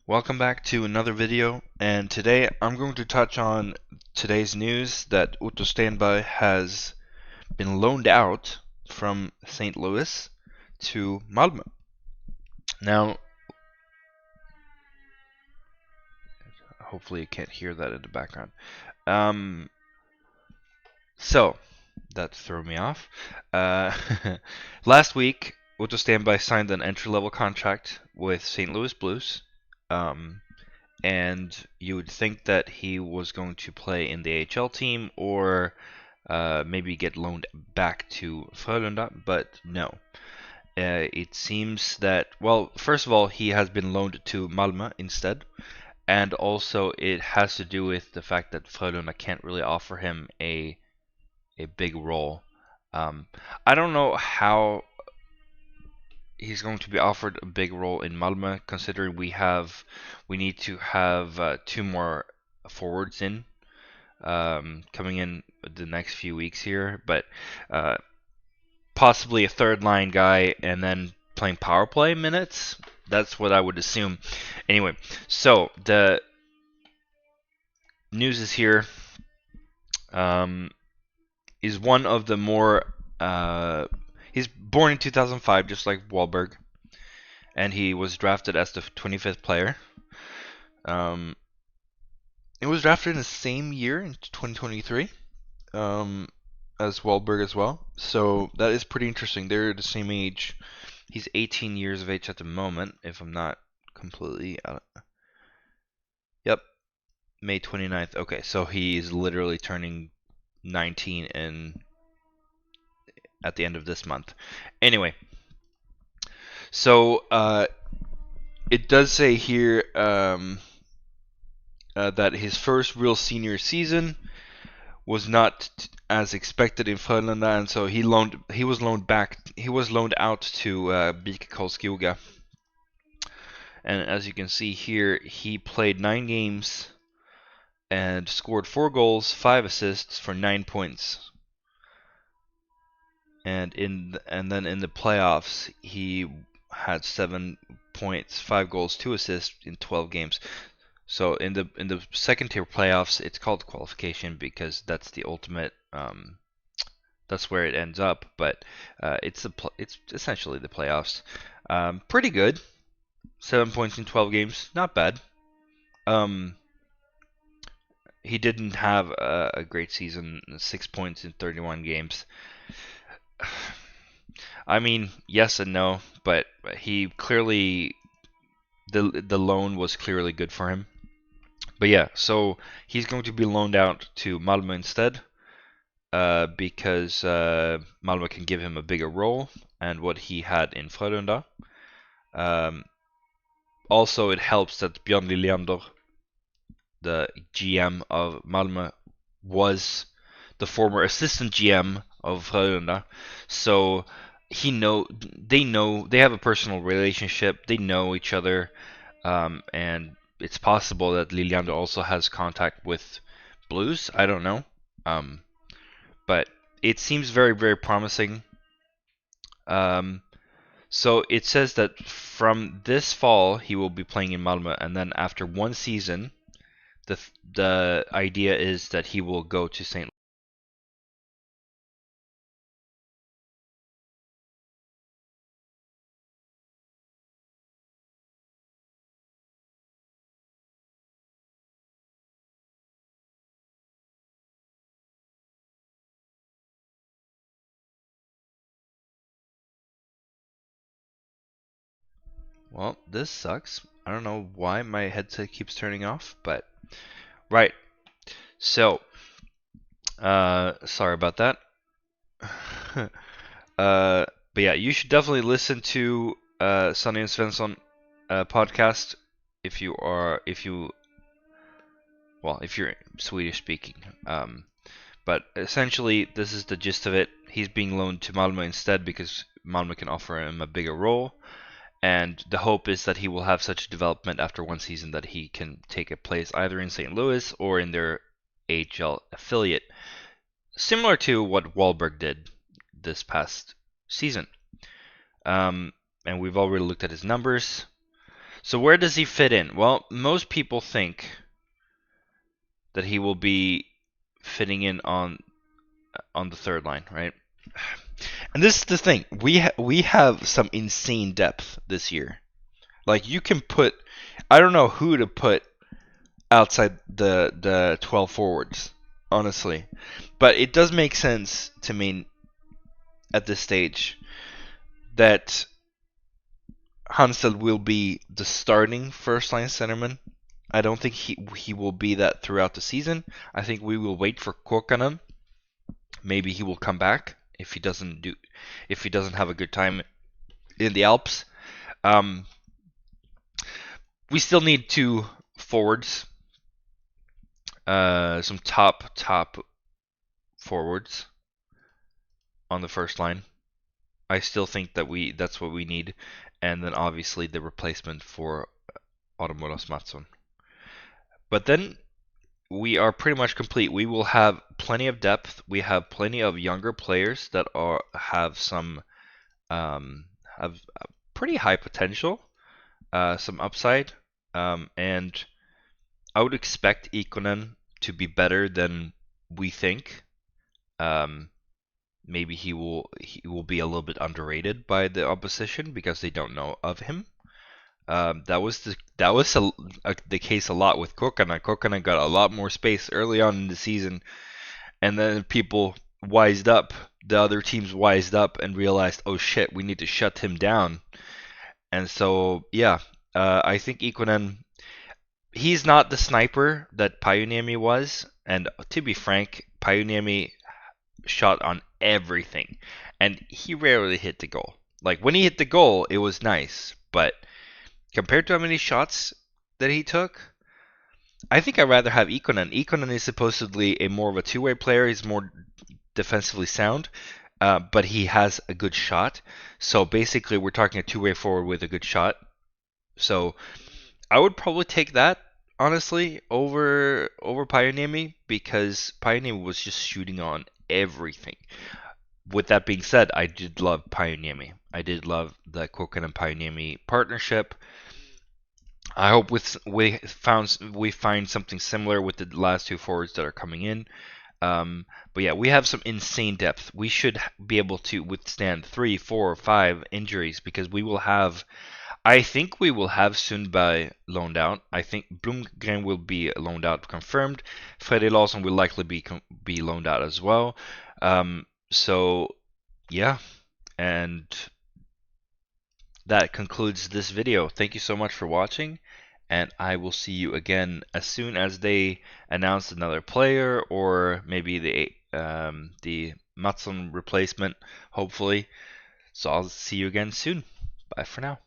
Welcome back to another video, and today I'm going to touch on today's news that Otto Stenberg has been loaned out from St. Louis to Malmö. Now, hopefully you can't hear that in the background. So, that threw me off. Last week, Otto Stenberg signed an entry-level contract with St. Louis Blues. And you would think that he was going to play in the AHL team or maybe get loaned back to Frölunda, but no. It seems that, well, first of all, he has been loaned to Malmö instead, and also it has to do with the fact that Frölunda can't really offer him a big role. I don't know how he's going to be offered a big role in Malmö, considering we need to have two more forwards in coming in the next few weeks here, but possibly a third line guy and then playing power play minutes. That's what I would assume. Anyway, so the news is here. Is one of the more he's born in 2005, just like Wahlberg, and he was drafted as the 25th player. It was drafted in the same year in 2023 as Wahlberg as well. So that is pretty interesting. They're the same age. He's 18 years of age at the moment, if I'm not completely out. Yep, May 29th. Okay, so he's literally turning 19 at the end of this month. Anyway, so it does say here that his first real senior season was not as expected in Frölunda, and so he was loaned out to BK Karlskoga. And as you can see here, he played 9 games and scored 4 goals, 5 assists for 9 points. And then in the playoffs, he had 7 points, 5 goals, 2 assists in 12 games. So in the second tier playoffs, it's called qualification because that's the ultimate. That's where it ends up. But it's essentially the playoffs. Pretty good. 7 points in 12 games, not bad. He didn't have a great season. 6 points in 31 games. I mean, yes and no, but he clearly the loan was clearly good for him. But yeah, so he's going to be loaned out to Malmö instead because Malmö can give him a bigger role and what he had in Frölunda. Also, it helps that Björn Liljander, the GM of Malmö, was the former assistant GM of Frölunda, so they have a personal relationship, they know each other, and it's possible that Liljander also has contact with Blues. I don't know, but it seems very, very promising. So it says that from this fall he will be playing in Malmö, and then after one season, the idea is that he will go to St. Well, this sucks. I don't know why my headset keeps turning off, but right. So, sorry about that. But yeah, you should definitely listen to Sonny and Svensson podcast if you're Swedish speaking. But essentially, this is the gist of it. He's being loaned to Malmö instead because Malmö can offer him a bigger role. And the hope is that he will have such a development after one season that he can take a place either in St. Louis or in their AHL affiliate, similar to what Wahlberg did this past season. And we've already looked at his numbers. So where does he fit in? Well, most people think that he will be fitting in on the third line, right? And this is the thing. We have some insane depth this year. Like you can put, I don't know who to put outside the 12 forwards, honestly, but it does make sense to me at this stage that Hansel will be the starting first line centerman. I don't think he will be that throughout the season. I think we will wait for Kokkanen. Maybe he will come back if he doesn't have a good time in the Alps. Um, we still need two forwards, some top forwards on the first line. I still think that's what we need, and then obviously the replacement for Otto Mattsson. But then we are pretty much complete. We will have plenty of depth. We have plenty of younger players that have some have pretty high potential, some upside, and I would expect Ikonen to be better than we think. Um, Maybe he will be a little bit underrated by the opposition because they don't know of him. The case a lot with Kokkanen. Kokkanen got a lot more space early on in the season, and then people wised up. The other teams wised up and realized, oh shit, we need to shut him down. And so yeah, I think Ikonen, he's not the sniper that Pajuniemi was. And to be frank, Pajuniemi shot on everything, and he rarely hit the goal. Like when he hit the goal, it was nice, but compared to how many shots that he took, I think I'd rather have Ikonen. Ikonen is supposedly a more of a two-way player. He's more defensively sound, but he has a good shot. So basically, we're talking a two-way forward with a good shot. So I would probably take that honestly over Pajuniemi because Pajuniemi was just shooting on everything. With that being said, I did love Pajuniemi. I did love the Kokkanen and Pajuniemi partnership. I hope we find something similar with the last two forwards that are coming in. But yeah, we have some insane depth. We should be able to withstand 3, 4, 5 injuries because we will have. I think we will have Sundberg loaned out. I think Blomgren will be loaned out confirmed. Freddie Lawson will likely be loaned out as well. So yeah, and that concludes this video. Thank you so much for watching, and I will see you again as soon as they announce another player or maybe the Mattsson replacement, hopefully. So I'll see you again soon. Bye for now.